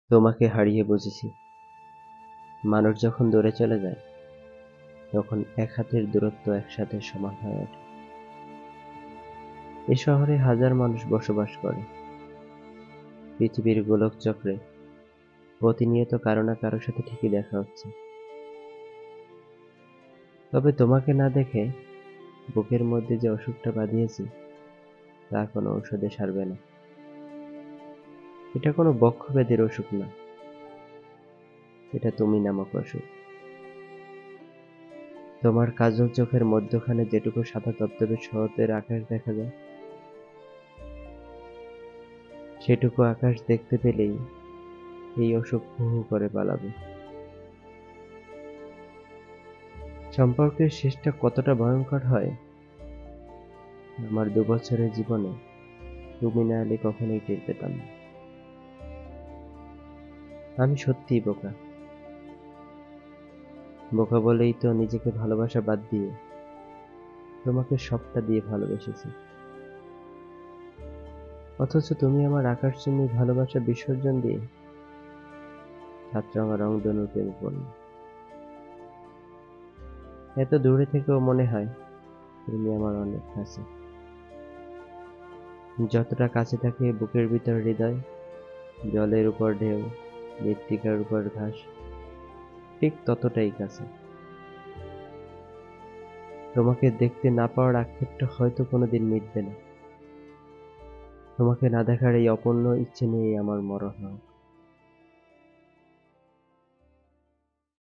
তোমাকে হারিয়ে বুঝেছি, মানুষ যখন দূরে চলে যায় তখন এক হাতের দূরত্ব একসাথে সমান হয়ে ওঠে। এ শহরে হাজার মানুষ বসবাস করে। পৃথিবীর গোলকচক্রে প্রতিনিয়ত কারো না কারোর সাথে ঠিকই দেখা হচ্ছে। তবে তোমাকে না দেখে বুকের মধ্যে যে অসুখটা বাঁধিয়েছি তা কোনো ঔষধে সারবে না। এটা কোনো বক্ষব্যাধির অসুখ না, এটা তুমি নামক অসুখ। তোমার কাজল চোখের মধ্যখানে যেটুকু সাদা ধবধবে শরতের আকাশ দেখা যায়, সেটুকু আকাশ দেখতে পেলেই এই অসুখ হু হু করে পালাবে। সম্পর্কের শেষটা কতটা ভয়ঙ্কর হয়, আমার 2 বছরের জীবনে তুমি না এলে কখনোই টের পেতাম না। আমি সত্যিই বোকা। বোকা বলেই তো নিজেকে ভালোবাসা বাদ দিয়ে তোমাকে সবটা দিয়ে ভালোবেসেছি। অথচ তুমি আমার আকাশচুম্বী ভালোবাসা বিসর্জন দিয়ে সাতরঙা রংধনুর প্রেমে পড়লে। এত দূরে থেকেও মনে হয় তুমি আমার অনেক কাছে। যতটা কাছে থাকে বুকের ভিতর হৃদয়, জলের উপর ঢেউ, মৃত্তিকার উপর ঘাস, ঠিক ততটাই কাছে। তোমাকে দেখতে না পাওয়ার আক্ষেপটা হয়তো কোনোদিন মিটবে না। তোমাকে না দেখার এই অপূর্ণ ইচ্ছে নিয়েই আমার মরণ হয়।